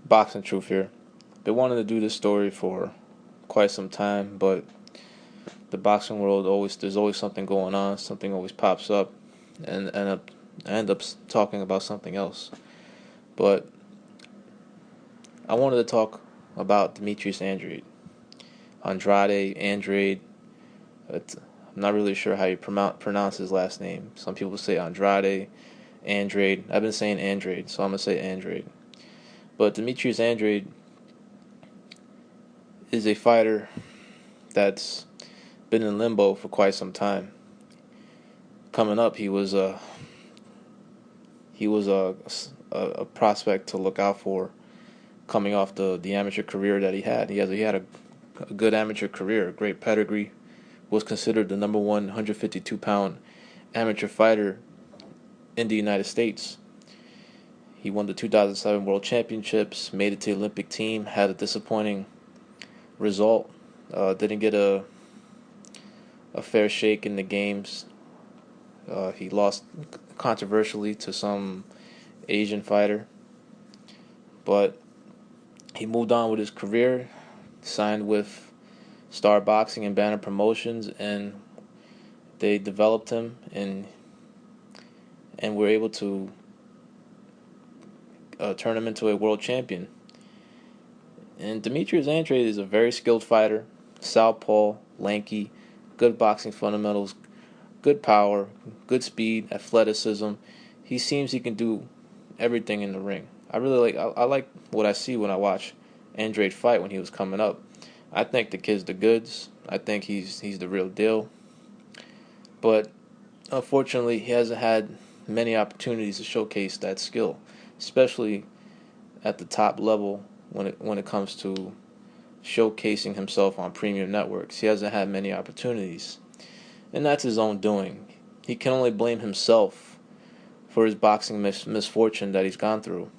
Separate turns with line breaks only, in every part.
Boxing Truth here. Been wanting to do this story for quite some time, but the boxing world there's always something going on, something always pops up, and I end up talking about something else. But I wanted to talk about Demetrius Andrade. I'm not really sure how you pronounce his last name. Some people say Andrade. I've been saying Andrade, so I'm gonna say Andrade. But Demetrius Andrade is a fighter that's been in limbo for quite some time. Coming up, he was a prospect to look out for. Coming off the amateur career that he had, he had a good amateur career, a great pedigree. Was considered the number one 152-pound amateur fighter in the United States. He won the 2007 World Championships, made it to the Olympic team, had a disappointing result, didn't get a fair shake in the games. He lost controversially to some Asian fighter, but he moved on with his career, signed with Star Boxing and Banner Promotions, and they developed him and were able to turn him into a world champion. And Demetrius Andrade is a very skilled fighter, southpaw, lanky, good boxing fundamentals, good power, good speed, athleticism. He seems he can do everything in the ring. I like what I see when I watch Andrade fight when he was coming up. I think the kid's the goods. I think he's the real deal. But unfortunately, he hasn't had many opportunities to showcase that skill, especially at the top level when it comes to showcasing himself on premium networks. He hasn't had many opportunities, and that's his own doing. He can only blame himself for his boxing misfortune that he's gone through.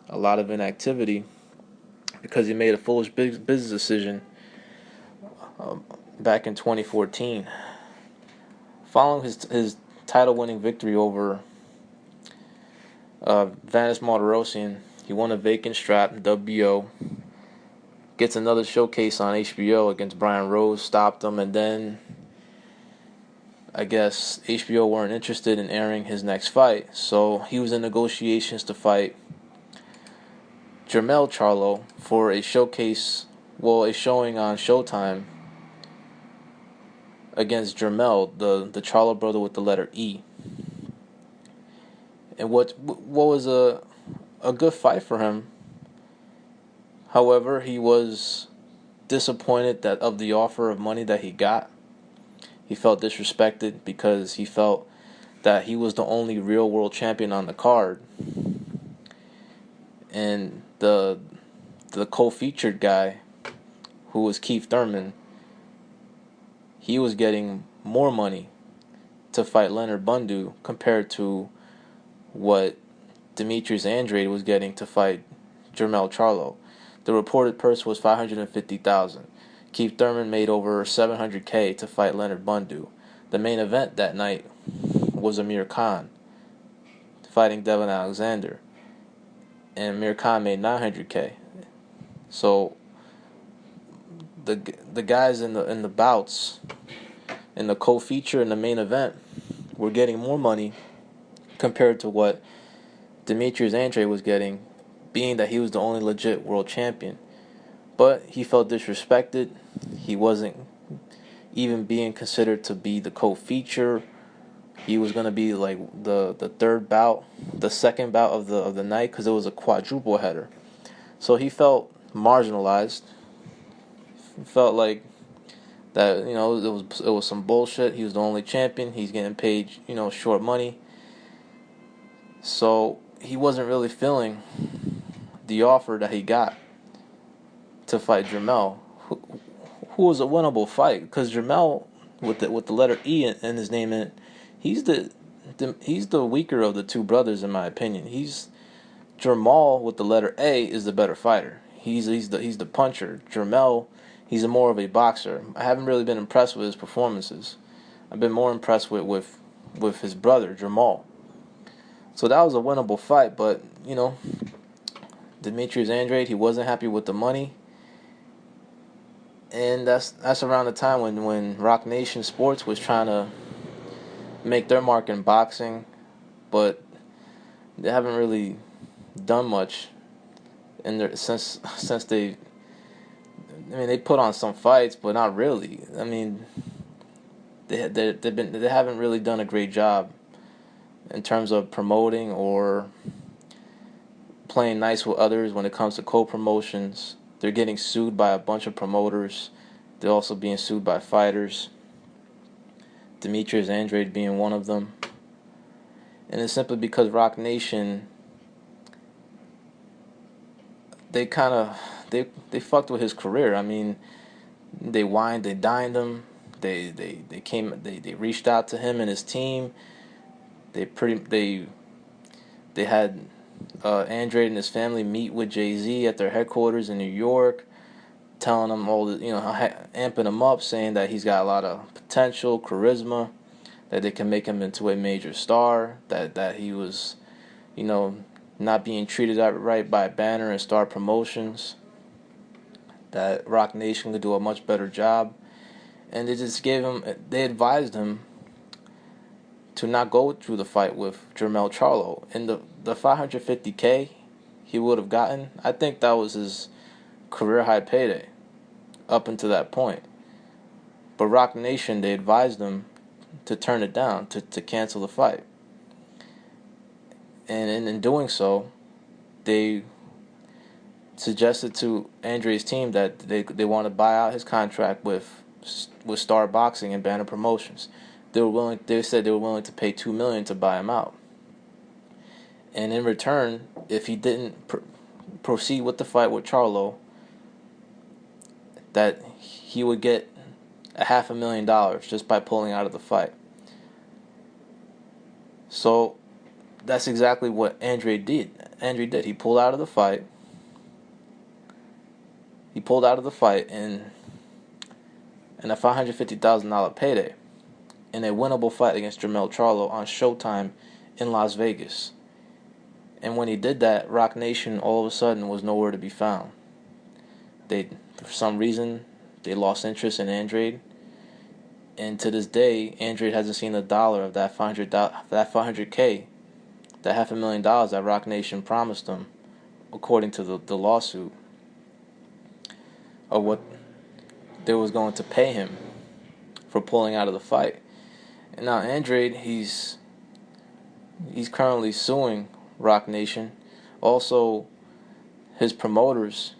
A lot of inactivity because he made a foolish business decision back in 2014. Following his title-winning victory over Vanis Martirosyan, he won a vacant strap in WBO. Gets another showcase on HBO against Brian Rose, stopped him, and then I guess HBO weren't interested in airing his next fight, so he was in negotiations to fight Jermell Charlo for a showing on Showtime against Jermell, the Charlo brother with the letter E. And what was a good fight for him. However, he was disappointed that of the offer of money that he got. He felt disrespected because he felt that he was the only real world champion on the card. And the co-featured guy, who was Keith Thurman, he was getting more money to fight Leonard Bundu compared to what Demetrius Andrade was getting to fight Jermell Charlo. The reported purse was $550,000. Keith Thurman made over $700K to fight Leonard Bundu. The main event that night was Amir Khan fighting Devin Alexander, and Amir Khan made $900K. So the guys in the bouts, in the co-feature in the main event, were getting more money compared to what Demetrius Andrade was getting, being that he was the only legit world champion. But he felt disrespected. He wasn't even being considered to be the co-feature. He was going to be like the third bout, the second bout of the night, because it was a quadruple header. So he felt marginalized. He felt like that, it was some bullshit. He was the only champion. He's getting paid, short money. So he wasn't really feeling the offer that he got to fight Jermell, who was a winnable fight, because Jermell with the letter E in his name, in it, he's the weaker of the two brothers in my opinion. Jermall with the letter A is the better fighter. He's the puncher. Jermell, he's more of a boxer. I haven't really been impressed with his performances. I've been more impressed with his brother Jermall. So that was a winnable fight, but Demetrius Andrade, he wasn't happy with the money. And that's around the time when Roc Nation Sports was trying to make their mark in boxing, but they haven't really done much in their since they. I mean, they put on some fights, but not really. I mean, they haven't really done a great job in terms of promoting or playing nice with others when it comes to co-promotions. They're getting sued by a bunch of promoters. They're also being sued by fighters. Demetrius Andrade being one of them. And it's simply because Roc Nation, they kind of they fucked with his career. I mean, they dined him. They reached out to him and his team. They had Andrade and his family meet with Jay-Z at their headquarters in New York, telling him all the, amping him up, saying that he's got a lot of potential, charisma, that they can make him into a major star, that he was, not being treated right by Banner and Star Promotions, that Roc Nation could do a much better job. And they advised him to not go through the fight with Jermell Charlo. And the $550K he would have gotten, I think that was his career high payday up until that point. But Roc Nation, they advised him to turn it down, to cancel the fight. And in doing so, they suggested to Andre's team that they want to buy out his contract with Star Boxing and Banner Promotions. They said they were willing to pay $2 million to buy him out. And in return, if he didn't proceed with the fight with Charlo, that he would get $500,000 just by pulling out of the fight. So that's exactly what Andrade did. He pulled out of the fight. And a $550,000 payday in a winnable fight against Jermell Charlo on Showtime in Las Vegas. And when he did that, Roc Nation all of a sudden was nowhere to be found. For some reason, they lost interest in Andrade. And to this day, Andrade hasn't seen a dollar of that $500K, that $500,000 that Roc Nation promised him, according to the lawsuit, of what they was going to pay him for pulling out of the fight. And now Andrade, he's currently suing Roc Nation. Also, his promoters,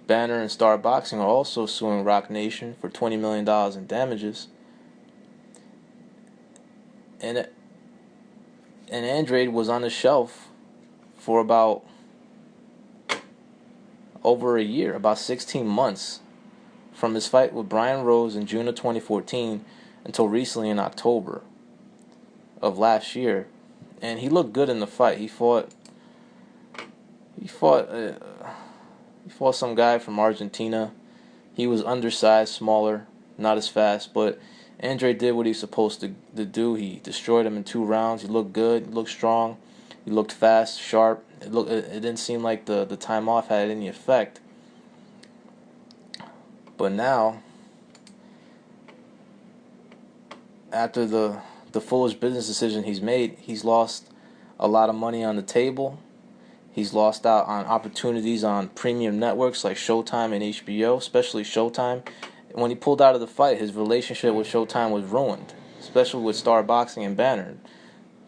Banner and Star Boxing, are also suing Roc Nation for $20 million in damages. And Andrade was on the shelf for about over a year, about 16 months, from his fight with Brian Rose in June of 2014 until recently in October of last year. And he looked good in the fight. He fought some guy from Argentina. He was undersized, smaller, not as fast, but Andrade did what he was supposed to do. He destroyed him in 2 rounds. He looked good, he looked strong, he looked fast, sharp. It didn't seem like the time off had any effect. But now, after the foolish business decision he's made, he's lost a lot of money on the table. He's lost out on opportunities on premium networks like Showtime and HBO, especially Showtime. When he pulled out of the fight, his relationship with Showtime was ruined, especially with Star Boxing and Banner.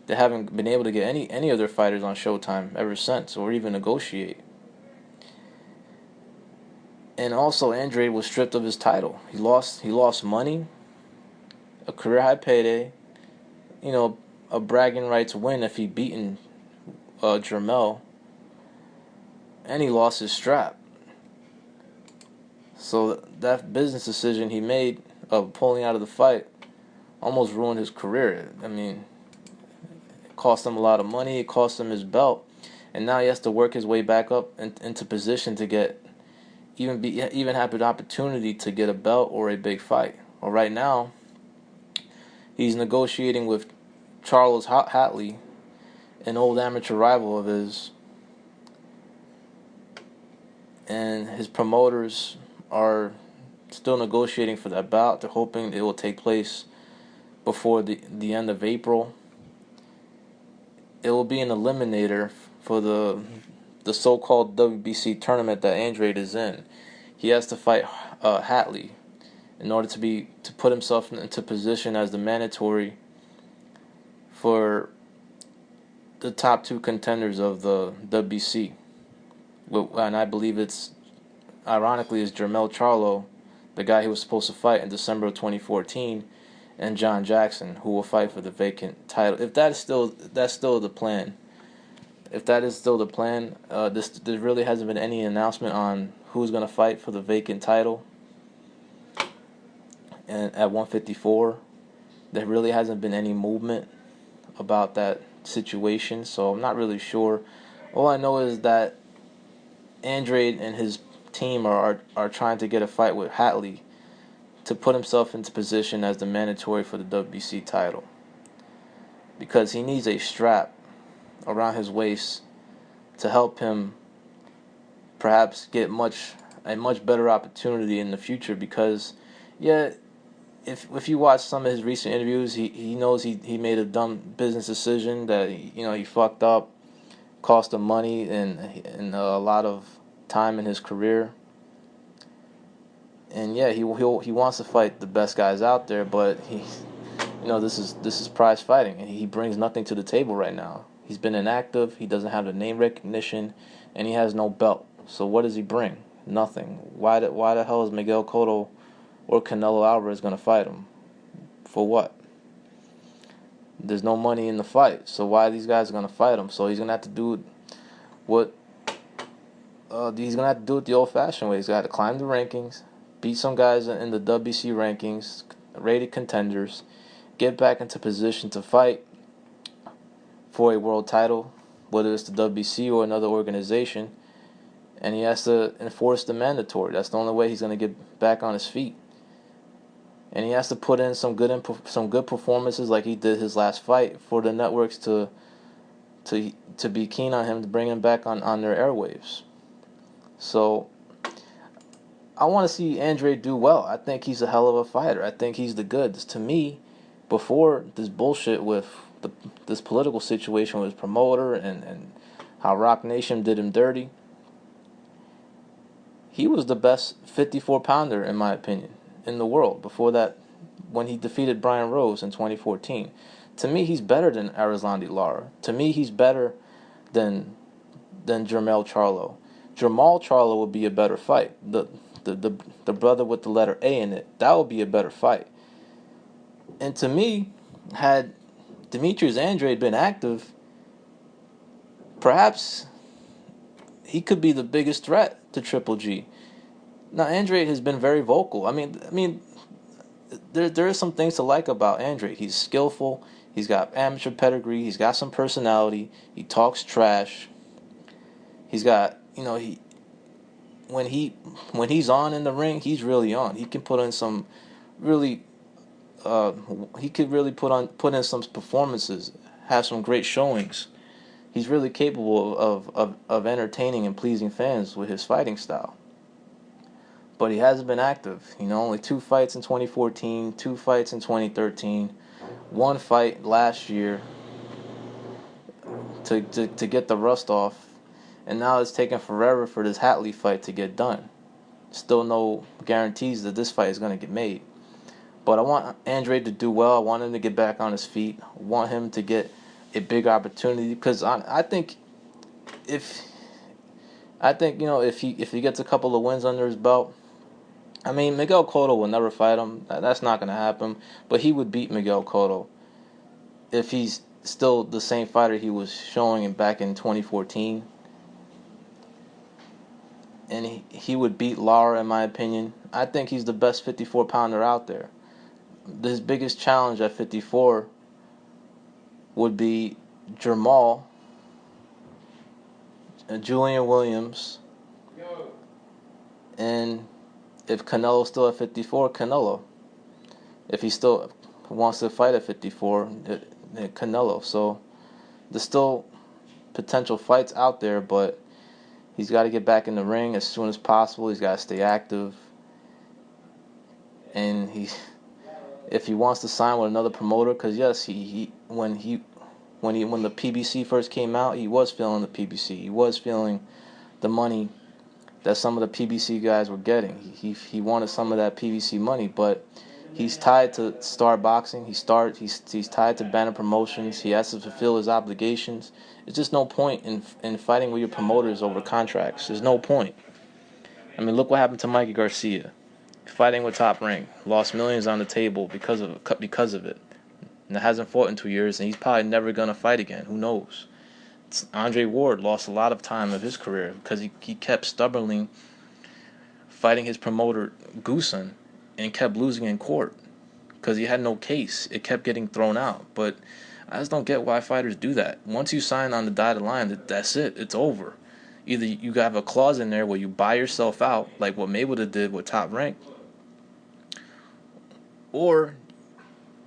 They haven't been able to get any of their fighters on Showtime ever since, or even negotiate. And also, Andrade was stripped of his title. He lost money, a career high payday, a bragging rights win if he beaten Jermell, and he lost his strap. So that business decision he made of pulling out of the fight almost ruined his career. I mean, it cost him a lot of money. It cost him his belt, and now he has to work his way back up into position to get even have an opportunity to get a belt or a big fight. Well, right now, he's negotiating with Charles Hatley, an old amateur rival of his, and his promoters are still negotiating for that bout. They're hoping it will take place before the end of April. It will be an eliminator for the so-called WBC tournament that Andrade is in. He has to fight Hatley in order to put himself into position as the mandatory for the top two contenders of the WBC. And I believe ironically, it's Jermell Charlo, the guy who was supposed to fight in December of 2014, and John Jackson, who will fight for the vacant title. If that's still the plan. If that is still the plan, there really hasn't been any announcement on who's going to fight for the vacant title. And at 154, there really hasn't been any movement about that situation, so I'm not really sure. All I know is that Andrade and his team are trying to get a fight with Hatley to put himself into position as the mandatory for the WBC title, because he needs a strap around his waist to help him perhaps get a much better opportunity in the future. Because if you watch some of his recent interviews, he knows he made a dumb business decision that he fucked up, cost him money and a lot of time in his career. And he wants to fight the best guys out there, but this is prize fighting, and he brings nothing to the table right now. He's been inactive. He doesn't have the name recognition, and he has no belt. So what does he bring? Nothing. Why the hell is Miguel Cotto or Canelo Alvarez going to fight him? For what? There's no money in the fight, so why are these guys going to fight him? So he's going to have to do it the old-fashioned way. He's got to climb the rankings, beat some guys in the WBC rankings, rated contenders, get back into position to fight for a world title, whether it's the WBC or another organization, and he has to enforce the mandatory. That's the only way he's going to get back on his feet. And he has to put in some good performances like he did his last fight for the networks to be keen on him, to bring him back on their airwaves. So I want to see Andrade do well. I think he's a hell of a fighter. I think he's the goods. To me, before this bullshit with this political situation with his promoter and how Roc Nation did him dirty, he was the best 54-pounder, in my opinion, in the world. Before that, when he defeated Brian Rose in 2014. To me, he's better than Arislandi Lara. To me, he's better than Jermell Charlo. Jermall Charlo would be a better fight. The brother with the letter A in it, that would be a better fight. And to me, had Demetrius Andrade been active, perhaps he could be the biggest threat to Triple G. Now, Andrade has been very vocal. I mean, there are some things to like about Andrade. He's skillful. He's got amateur pedigree. He's got some personality. He talks trash. He's got, when he's on in the ring, he's really on. He can put in some really, he could really put in some performances, have some great showings. He's really capable of entertaining and pleasing fans with his fighting style. But he hasn't been active. Only 2 fights in 2014, 2 fights in 2013, 1 fight last year to get the rust off. And now it's taken forever for this Hatley fight to get done. Still no guarantees that this fight is going to get made. But I want Andrade to do well. I want him to get back on his feet. I want him to get a big opportunity, because I think if he gets a couple of wins under his belt, Miguel Cotto will never fight him. That's not going to happen. But he would beat Miguel Cotto if he's still the same fighter he was showing back in 2014. And he would beat Lara, in my opinion. I think he's the best 54-pounder out there. His biggest challenge at 54 would be Jermall, Julian Williams, and if Canelo's still at 54, Canelo. If he still wants to fight at 54, Canelo. So there's still potential fights out there, but He's got to get back in the ring as soon as possible. He's got to stay active, and if he wants to sign with another promoter, because yes, when the PBC first came out, he was feeling the PBC. He was feeling the money that some of the PBC guys were getting. He wanted some of that PBC money, but he's tied to Star Boxing. He's tied to Banner Promotions. He has to fulfill his obligations. There's just no point in fighting with your promoters over contracts. There's no point. I mean, look what happened to Mikey Garcia. Fighting with Top Rank, lost millions on the table because of it. And hasn't fought in 2 years, and he's probably never gonna fight again. Who knows? Andre Ward lost a lot of time of his career because he kept stubbornly fighting his promoter Goosen and kept losing in court because he had no case. It kept getting thrown out. But I just don't get why fighters do that. Once you sign on the dotted line, that's it. It's over. Either you have a clause in there where you buy yourself out, like what Mayweather did with Top Rank, or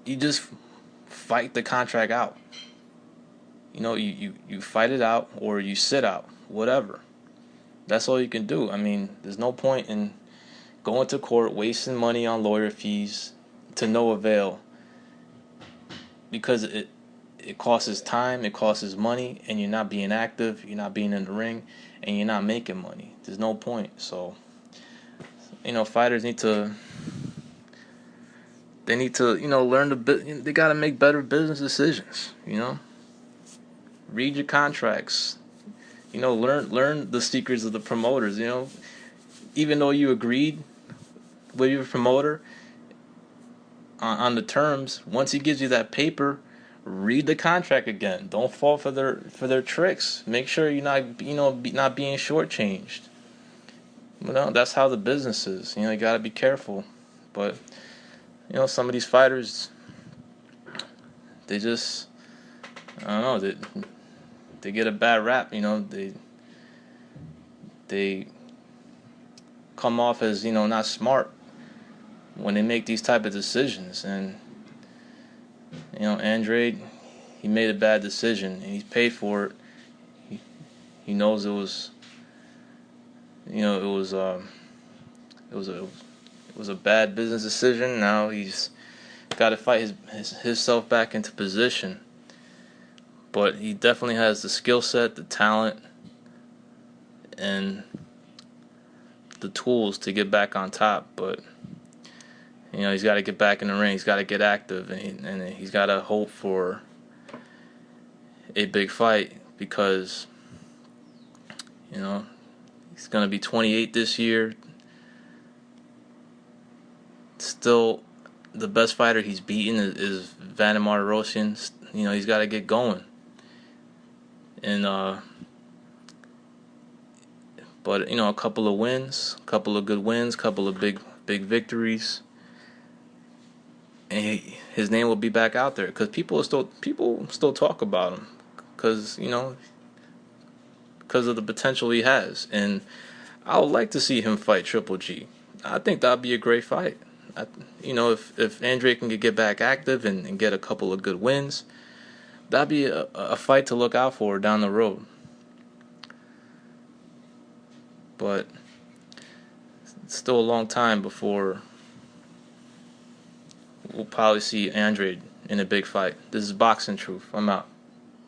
you just fight the contract out. You fight it out or you sit out, whatever. That's all you can do. I mean, there's no point in going to court, wasting money on lawyer fees to no avail, because it costs time, it costs money, and you're not being active, you're not being in the ring, and you're not making money. There's no point. So, fighters need to learn they got to make better business decisions, Read your contracts. Learn the secrets of the promoters. Even though you agreed with your promoter on the terms, once he gives you that paper, read the contract again. Don't fall for their tricks. Make sure you're not not being shortchanged. That's how the business is. You got to be careful. But some of these fighters, they just, I don't know, they get a bad rap. They come off as not smart when they make these type of decisions. And Andrade, he made a bad decision and he's paid for it. He knows it was a bad business decision. Now he's got to fight himself back into position. But he definitely has the skill set, the talent, and the tools to get back on top. But he's got to get back in the ring. He's got to get active, and he's got to hope for a big fight, because he's going to be 28 this year. Still, the best fighter he's beaten is Vladimir Rosian. He's got to get going. And but a couple of wins, a couple of good wins, a couple of big victories, and his name will be back out there, because people still talk about him, because of the potential he has. And I would like to see him fight Triple G. I think that'd be a great fight. If Andre can get back active and get a couple of good wins, that'd be a fight to look out for down the road. But it's still a long time before we'll probably see Andrade in a big fight. This is Boxing Truth. I'm out.